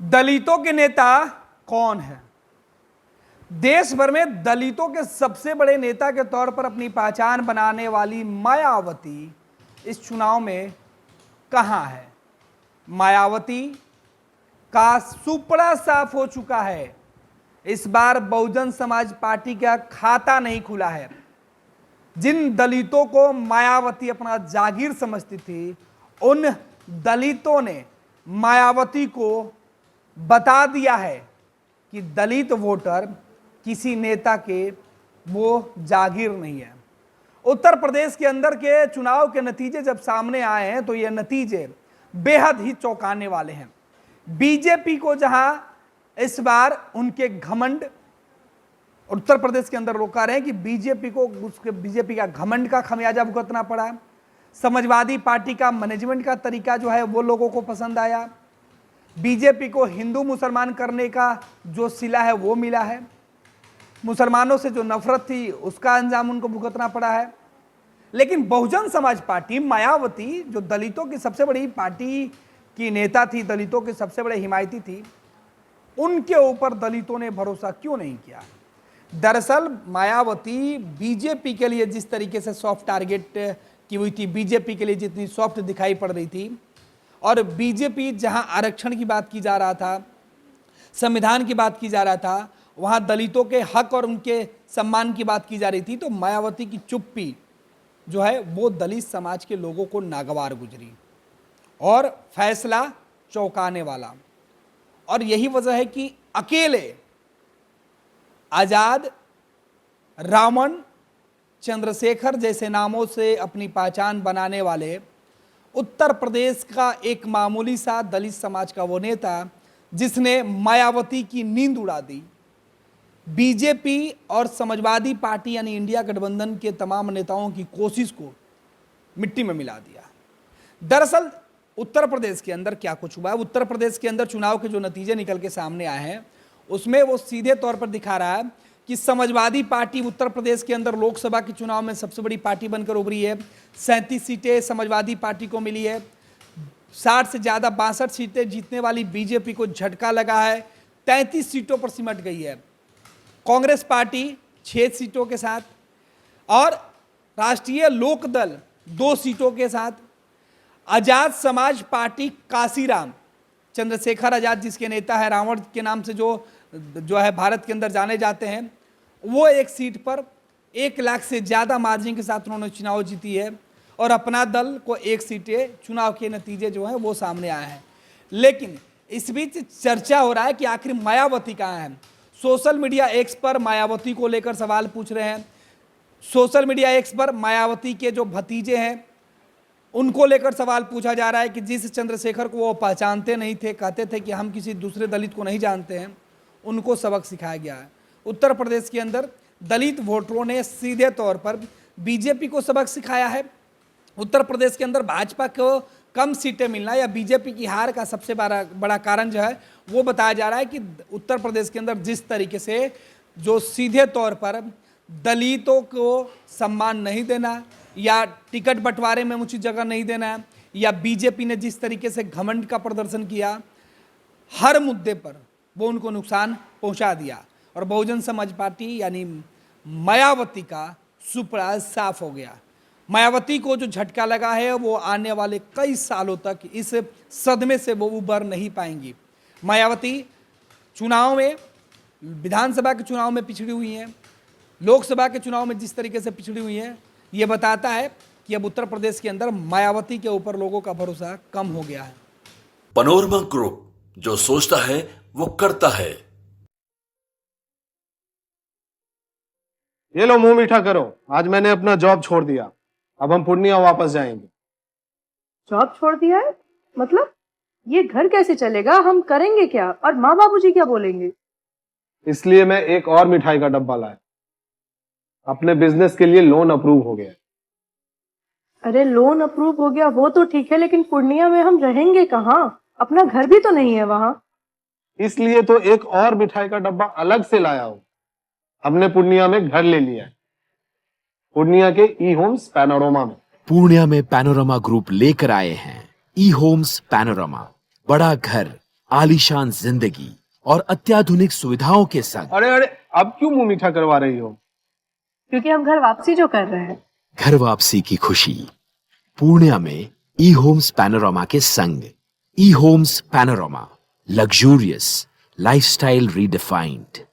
दलितों के नेता कौन है? देश भर में दलितों के सबसे बड़े नेता के तौर पर अपनी पहचान बनाने वाली मायावती इस चुनाव में कहां है? मायावती का सुपड़ा साफ हो चुका है। इस बार बहुजन समाज पार्टी का खाता नहीं खुला है। जिन दलितों को मायावती अपना जागीर समझती थी, उन दलितों ने मायावती को बता दिया है कि दलित वोटर किसी नेता के वो जागीर नहीं है। उत्तर प्रदेश के अंदर के चुनाव के नतीजे जब सामने आए हैं तो ये नतीजे बेहद ही चौंकाने वाले हैं। बीजेपी को जहां इस बार उनके घमंड, उत्तर प्रदेश के अंदर लोग कह रहे हैं कि बीजेपी का घमंड का खमियाजा भुगतना पड़ा। समाजवादी पार्टी का मैनेजमेंट का तरीका जो है वो लोगों को पसंद आया। बीजेपी को हिंदू मुसलमान करने का जो सिला है वो मिला है। मुसलमानों से जो नफरत थी उसका अंजाम उनको भुगतना पड़ा है। लेकिन बहुजन समाज पार्टी, मायावती जो दलितों की सबसे बड़ी पार्टी की नेता थी, दलितों के सबसे बड़े हिमायती थी, उनके ऊपर दलितों ने भरोसा क्यों नहीं किया? दरअसल मायावती बीजेपी के लिए जिस तरीके से सॉफ्ट टारगेट की हुई थी, बीजेपी के लिए जितनी सॉफ्ट दिखाई पड़ रही थी, और बीजेपी जहां आरक्षण की बात की जा रहा था, संविधान की बात की जा रहा था, वहां दलितों के हक और उनके सम्मान की बात की जा रही थी, तो मायावती की चुप्पी जो है वो दलित समाज के लोगों को नागवार गुजरी और फैसला चौंकाने वाला। और यही वजह है कि अकेले आजाद, रावण, चंद्रशेखर जैसे नामों से अपनी पहचान बनाने वाले उत्तर प्रदेश का एक मामूली सा दलित समाज का वो नेता, जिसने मायावती की नींद उड़ा दी, बीजेपी और समाजवादी पार्टी यानी इंडिया गठबंधन के तमाम नेताओं की कोशिश को मिट्टी में मिला दिया। दरअसल उत्तर प्रदेश के अंदर क्या कुछ हुआ है? उत्तर प्रदेश के अंदर चुनाव के जो नतीजे निकल के सामने आए हैं उसमें वो सीधे तौर पर दिखा रहा है कि समाजवादी पार्टी उत्तर प्रदेश के अंदर लोकसभा के चुनाव में सबसे बड़ी पार्टी बनकर उभरी है। 37 सीटें समाजवादी पार्टी को मिली है। 60 से ज़्यादा 62 सीटें जीतने वाली बीजेपी को झटका लगा है। 33 सीटों पर सिमट गई है। कांग्रेस पार्टी 6 सीटों के साथ और राष्ट्रीय लोकदल 2 सीटों के साथ, आजाद समाज पार्टी काशीराम, चंद्रशेखर आजाद जिसके नेता है, रावण के नाम से जो है भारत के अंदर जाने जाते हैं, वो 1 सीट पर 1 लाख से ज़्यादा मार्जिन के साथ उन्होंने चुनाव जीती है और अपना दल को 1 सीटें, चुनाव के नतीजे जो हैं वो सामने आए हैं। लेकिन इस बीच चर्चा हो रहा है कि आखिर मायावती कहाँ है। सोशल मीडिया एक्स पर मायावती को लेकर सवाल पूछ रहे हैं। सोशल मीडिया एक्स पर मायावती के जो भतीजे हैं उनको लेकर सवाल पूछा जा रहा है कि जिस चंद्रशेखर को वो पहचानते नहीं थे, कहते थे कि हम किसी दूसरे दलित को नहीं जानते हैं, उनको सबक सिखाया गया है। उत्तर प्रदेश के अंदर दलित वोटरों ने सीधे तौर पर बीजेपी को सबक सिखाया है। उत्तर प्रदेश के अंदर भाजपा को कम सीटें मिलना या बीजेपी की हार का सबसे बड़ा कारण जो है वो बताया जा रहा है कि उत्तर प्रदेश के अंदर जिस तरीके से जो सीधे तौर पर दलितों को सम्मान नहीं देना या टिकट बंटवारे में उचित जगह नहीं देना, या बीजेपी ने जिस तरीके से घमंड का प्रदर्शन किया, हर मुद्दे पर वो उनको नुकसान पहुंचा दिया और बहुजन समाज पार्टी यानी मायावती का सुपड़ा साफ हो गया। मायावती को जो झटका लगा है वो आने वाले कई सालों तक इस सदमे से वो उबर नहीं पाएंगी। मायावती चुनाव में, विधानसभा के चुनाव में पिछड़ी हुई हैं, लोकसभा के चुनाव में जिस तरीके से पिछड़ी हुई हैं, ये बताता है कि अब उत्तर प्रदेश के अंदर मायावती के ऊपर लोगों का भरोसा कम हो गया है। पनोरमा ग्रुप, जो सोचता है वो करता है। ये लो, मुंह मीठा करो। आज मैंने अपना जॉब छोड़ दिया, अब हम पूर्णिया वापस जाएंगे। जॉब छोड़ दिया है? मतलब ये घर कैसे चलेगा? हम करेंगे क्या? और माँ बाबूजी क्या बोलेंगे? इसलिए मैं एक और मिठाई का डब्बा लाया। अपने बिजनेस के लिए लोन अप्रूव हो गया। अरे लोन अप्रूव हो गया वो तो ठीक है, लेकिन पूर्णिया में हम रहेंगे कहाँ? अपना घर भी तो नहीं है वहां। इसलिए तो एक और मिठाई का डब्बा अलग से लाया हूं। हमने पूर्णिया में घर ले लिया है, पूर्णिया के ई होम्स पैनोरमा में। पूर्णिया में पैनोरमा ग्रुप लेकर आए हैं ई होम्स पैनोरमा। बड़ा घर, आलीशान जिंदगी और अत्याधुनिक सुविधाओं के संग अरे अरे, अब क्यों मुंह मीठा करवा रही हो? क्योंकि हम घर वापसी जो कर रहे हैं। घर वापसी की खुशी पूर्णिया में ई होम्स पैनोरामा के संग। E homes panorama, luxurious lifestyle redefined.